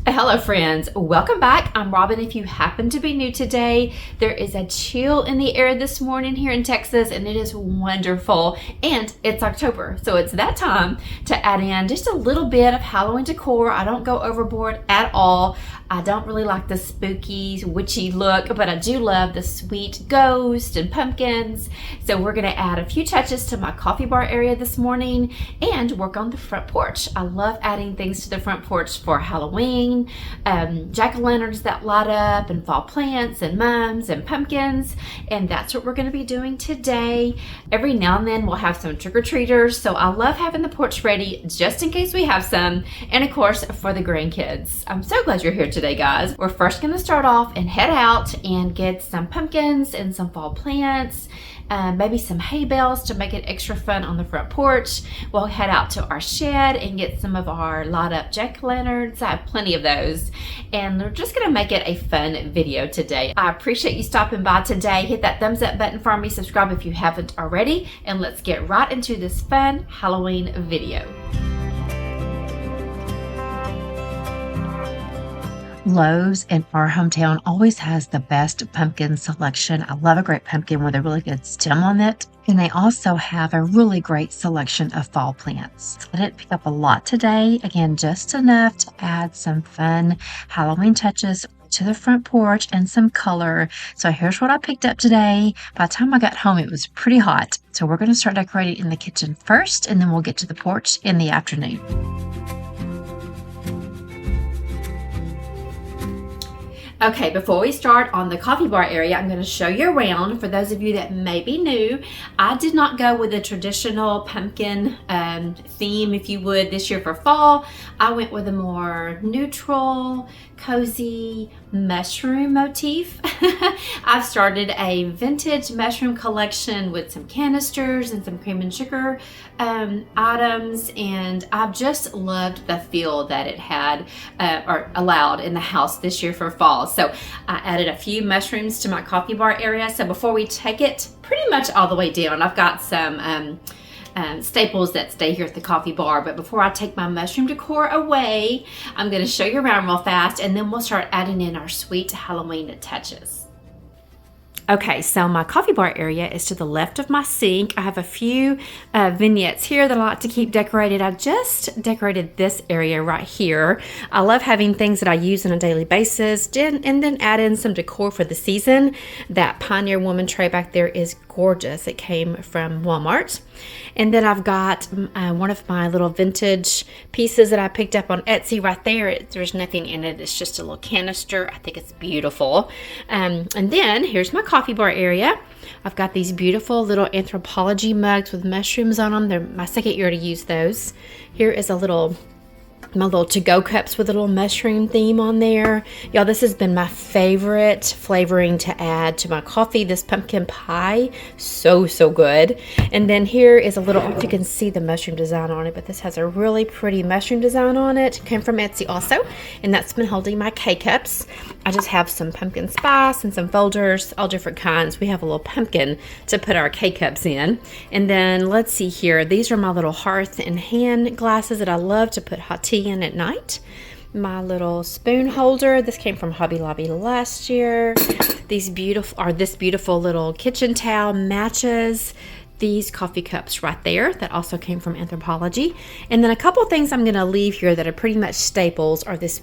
Hello friends, welcome back. I'm Robin. If you happen to be new today, there is a chill in the air this morning here in Texas and it is wonderful, and it's October, so it's that time to add in just a little bit of Halloween decor. I don't go overboard at all. I don't really like the spooky, witchy look, but I do love the sweet ghost and pumpkins. So we're gonna add a few touches to my coffee bar area this morning and work on the front porch. I love adding things to the front porch for Halloween, jack-o'-lanterns that light up, and fall plants and mums and pumpkins, and that's what we're gonna be doing today. Every now and then we'll have some trick-or-treaters, so I love having the porch ready just in case we have some, and of course for the grandkids. I'm so glad you're here today, guys. We're first gonna start off and head out and get some pumpkins and some fall plants, maybe some hay bales to make it extra fun on the front porch. We'll head out to our shed and get some of our light up jack-o'-lanterns. I have plenty of those, and we're just gonna make it a fun video today. I appreciate you stopping by today. Hit that thumbs up button for me, subscribe if you haven't already, and let's get right into this fun Halloween video. Lowe's in our hometown always has the best pumpkin selection. I love a great pumpkin with a really good stem on it. And they also have a really great selection of fall plants. I didn't pick up a lot today. Again, just enough to add some fun Halloween touches to the front porch and some color. So here's what I picked up today. By the time I got home, it was pretty hot. So we're going to start decorating in the kitchen first, and then we'll get to the porch in the afternoon. Okay, before we start on the coffee bar area, I'm going to show you around. For those of you that may be new, I did not go with a traditional pumpkin theme, if you would, this year for fall. I went with a more neutral, cozy mushroom motif. I've started a vintage mushroom collection with some canisters and some cream and sugar items, and I've just loved the feel that it had or allowed in the house this year for fall. So I added a few mushrooms to my coffee bar area. So before we take it pretty much all the way down, I've got some staples that stay here at the coffee bar, but before I take my mushroom decor away, I'm going to show you around real fast, and then we'll start adding in our sweet Halloween touches. Okay, so my coffee bar area is to the left of my sink. I have a few vignettes here that I like to keep decorated. I just decorated this area right here. I love having things that I use on a daily basis, and then add in some decor for the season. That Pioneer Woman tray back there is gorgeous. It came from Walmart. And then I've got one of my little vintage pieces that I picked up on Etsy right there. There's nothing in it. It's just a little canister. I think it's beautiful. And then here's my coffee bar area. I've got these beautiful little anthropology mugs with mushrooms on them. They're my second year to use those. Here is my little to-go cups with a little mushroom theme on there. Y'all, this has been my favorite flavoring to add to my coffee, this pumpkin pie. So good. And then here is a little, I don't know if you can see the mushroom design on it, but this has a really pretty mushroom design on it. Came from Etsy also, and that's been holding my K-cups. I just have some pumpkin spice and some folders, all different kinds. We have a little pumpkin to put our K-cups in. And then let's see here. These are my little hearth and hand glasses that I love to put hot tea in at night. My little spoon holder, this came from Hobby Lobby last year. This beautiful little kitchen towel matches these coffee cups right there that also came from Anthropology. And then a couple things I'm going to leave here that are pretty much staples are this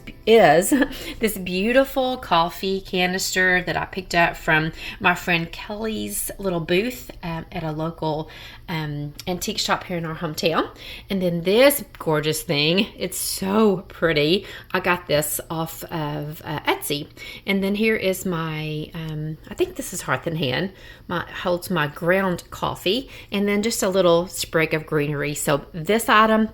beautiful coffee canister that I picked up from my friend Kelly's little booth at a local antique shop here in our hometown. And then this gorgeous thing, it's so pretty. I got this off of Etsy. And then here is my, I think this is Hearth and Hand, holds my ground coffee, and then just a little sprig of greenery. So this item,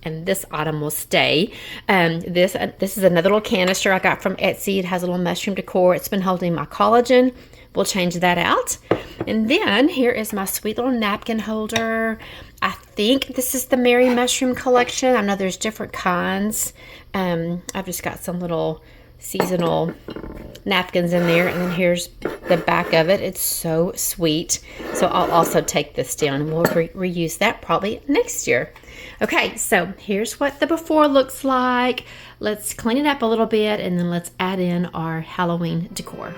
and this item will stay. This is another little canister I got from Etsy. It has a little mushroom decor. It's been holding my collagen. We'll change that out. And then here is my sweet little napkin holder. I think this is the Merry Mushroom collection. I know there's different kinds. I've just got some little seasonal napkins in there, and then here's the back of it. It's so sweet. So I'll also take this down and we'll reuse that probably next year. Okay, so here's what the before looks like. Let's clean it up a little bit and then let's add in our Halloween decor.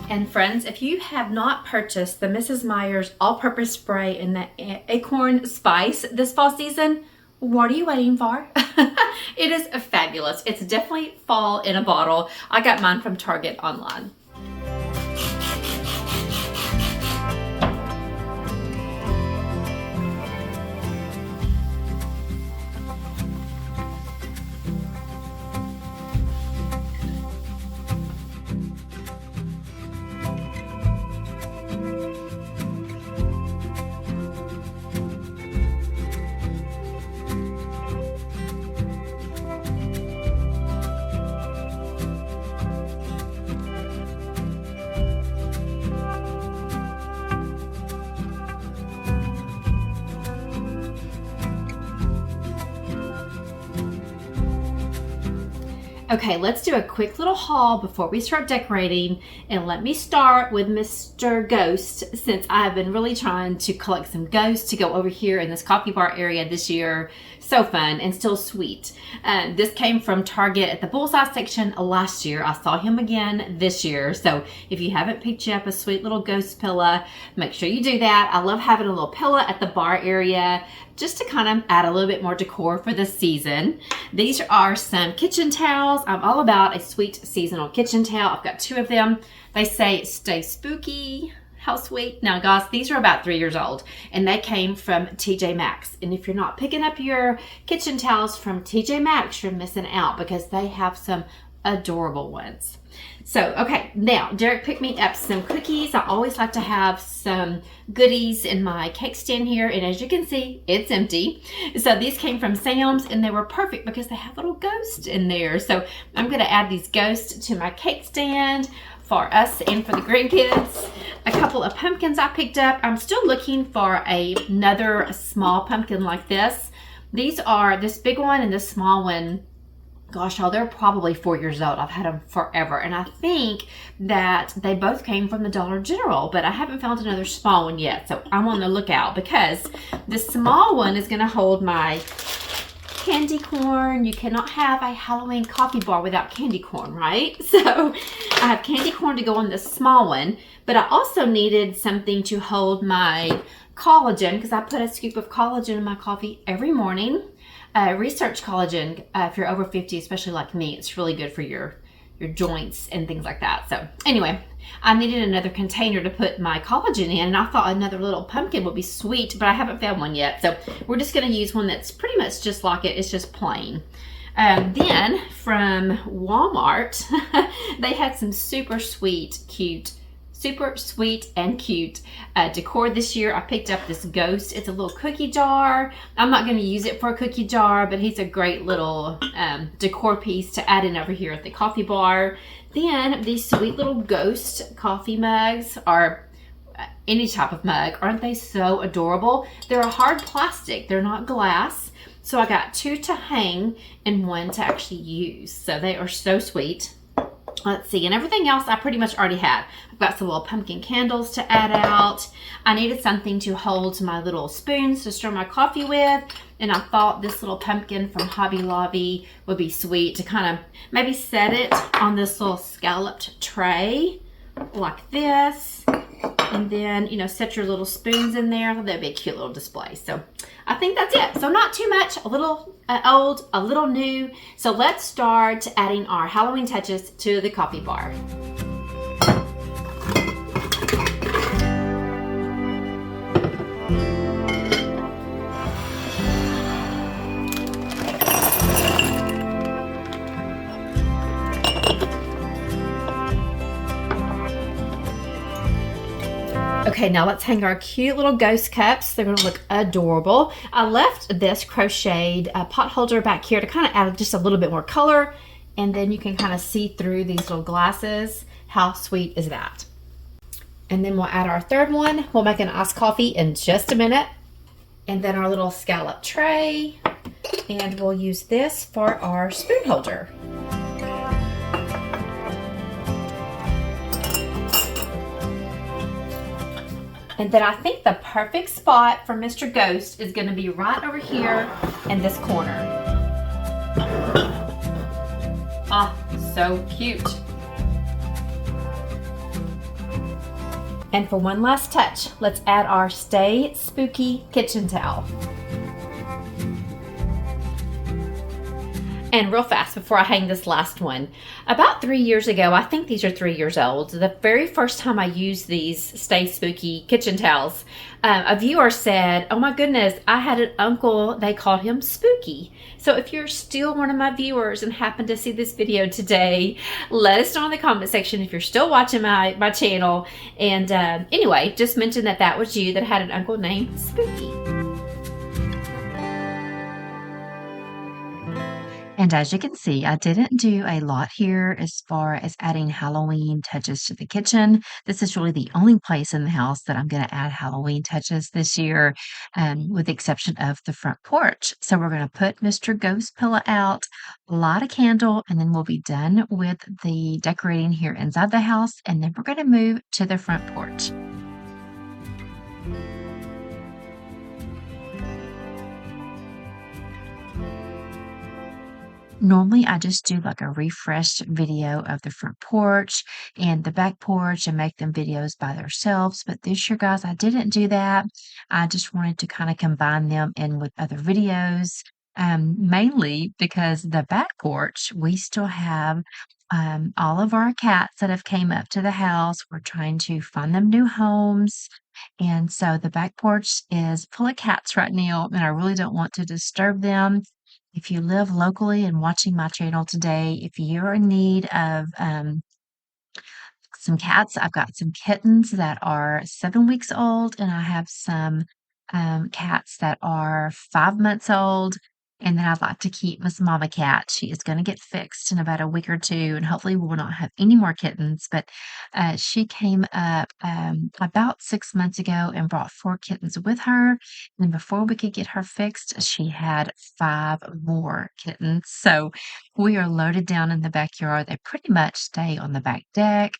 And friends, if you have not purchased the Mrs. Meyer's all-purpose spray in the acorn spice this fall season, what are you waiting for? It is fabulous. It's definitely fall in a bottle. I got mine from Target online. Okay, let's do a quick little haul before we start decorating, and let me start with Mr. Ghost, since I've been really trying to collect some ghosts to go over here in this coffee bar area this year. So fun and still sweet. This came from Target at the Bullseye section last year. I saw him again this year, so if you haven't picked you up a sweet little ghost pillow, make sure you do that. I love having a little pillow at the bar area just to kind of add a little bit more decor for the season. These are some kitchen towels. I'm all about a sweet seasonal kitchen towel. I've got 2 of them. They say stay spooky. How sweet. Now guys, these are about 3 years old and they came from TJ Maxx. And if you're not picking up your kitchen towels from TJ Maxx, you're missing out because they have some adorable ones. So, okay, now Derek picked me up some cookies. I always like to have some goodies in my cake stand here, and as you can see, it's empty. So these came from Sam's and they were perfect because they have little ghosts in there. So I'm going to add these ghosts to my cake stand for us and for the grandkids. A couple of pumpkins I picked up. I'm still looking for another small pumpkin like this. These are this big one and this small one. Gosh, y'all, they're probably 4 years old. I've had them forever. And I think that they both came from the Dollar General, but I haven't found another small one yet. So I'm on the lookout because the small one is going to hold my candy corn. You cannot have a Halloween coffee bar without candy corn, right? So I have candy corn to go on this small one, but I also needed something to hold my collagen because I put a scoop of collagen in my coffee every morning. Research collagen, if you're over 50, especially like me, it's really good for your joints and things like that. So anyway, I needed another container to put my collagen in, and I thought another little pumpkin would be sweet, but I haven't found one yet. So we're just going to use one that's pretty much just like it. It's just plain. Then from Walmart, they had some super sweet and cute decor this year. I picked up this ghost. It's a little cookie jar. I'm not going to use it for a cookie jar, but he's a great little decor piece to add in over here at the coffee bar. Then these sweet little ghost coffee mugs are any type of mug. Aren't they so adorable? They're a hard plastic. They're not glass. So I got 2 to hang and 1 to actually use. So they are so sweet. Let's see, and everything else I pretty much already had. I've got some little pumpkin candles to add out. I needed something to hold my little spoons to stir my coffee with, and I thought this little pumpkin from Hobby Lobby would be sweet to kind of maybe set it on this little scalloped tray like this, and then, you know, set your little spoons in there. That'd be a cute little display. So I think that's it. So not too much, a little old, a little new. So let's start adding our Halloween touches to the coffee bar. Okay, now let's hang our cute little ghost cups. They're gonna look adorable. I left this crocheted pot holder back here to kind of add just a little bit more color, and then you can kind of see through these little glasses. How sweet is that? And then we'll add our third one. We'll make an iced coffee in just a minute. And then our little scallop tray. And we'll use this for our spoon holder. And then I think the perfect spot for Mr. Ghost is going to be right over here in this corner. Ah, so cute. And for one last touch, let's add our Stay Spooky kitchen towel. And real fast before I hang this last one, about 3 years ago, I think these are 3 years old, the very first time I used these Stay Spooky kitchen towels, a viewer said, oh my goodness, I had an uncle, they called him Spooky. So if you're still one of my viewers and happen to see this video today, let us know in the comment section if you're still watching my channel. And anyway, just mention that that was you that had an uncle named Spooky. And as you can see, I didn't do a lot here as far as adding Halloween touches to the kitchen. This is really the only place in the house that I'm going to add Halloween touches this year, with the exception of the front porch. So we're going to put Mr. Ghost Pillow out, light a candle, and then we'll be done with the decorating here inside the house. And then we're going to move to the front porch. Normally, I just do like a refreshed video of the front porch and the back porch and make them videos by themselves. But this year, guys, I didn't do that. I just wanted to kind of combine them in with other videos, mainly because the back porch, we still have all of our cats that have came up to the house. We're trying to find them new homes. And so the back porch is full of cats right now, and I really don't want to disturb them. If you live locally and watching my channel today, if you're in need of some cats, I've got some kittens that are 7 weeks old, and I have some cats that are 5 months old. And then I'd like to keep Miss Mama Cat. She is going to get fixed in about a week or two, and hopefully we will not have any more kittens. But she came up about 6 months ago and brought 4 kittens with her. And before we could get her fixed, she had 5 more kittens. So we are loaded down in the backyard. They pretty much stay on the back deck.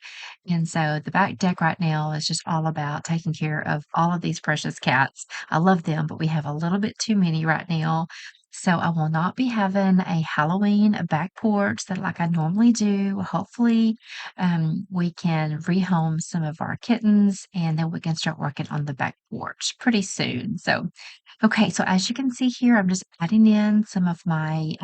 And so the back deck right now is just all about taking care of all of these precious cats. I love them, but we have a little bit too many right now. So I will not be having a Halloween back porch that like I normally do. Hopefully, we can rehome some of our kittens, and then we can start working on the back porch pretty soon. So, okay, so as you can see here, I'm just adding in some of my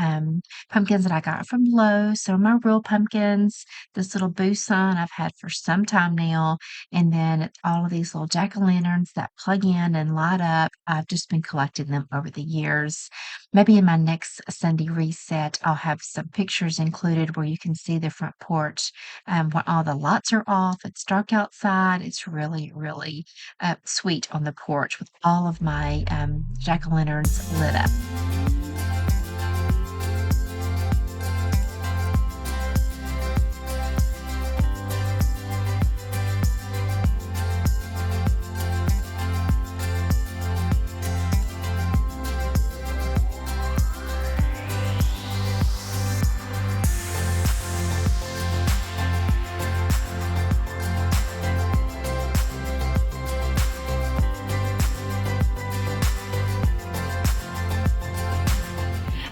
pumpkins that I got from Lowe. So my real pumpkins, this little boo sign I've had for some time now, and then all of these little jack-o'-lanterns that plug in and light up. I've just been collecting them over the years. Maybe in my next Sunday reset, I'll have some pictures included where you can see the front porch when all the lights are off. It's dark outside. It's really, really sweet on the porch with all of my jack-o'-lanterns lit up.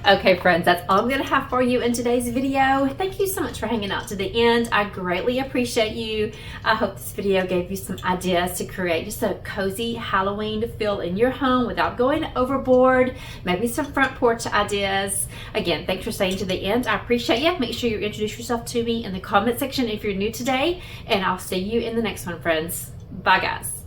Okay, friends, that's all I'm going to have for you in today's video. Thank you so much for hanging out to the end. I greatly appreciate you. I hope this video gave you some ideas to create just a cozy Halloween feel in your home without going overboard. Maybe some front porch ideas. Again, thanks for staying to the end. I appreciate you. Make sure you introduce yourself to me in the comment section if you're new today, and I'll see you in the next one, friends. Bye, guys.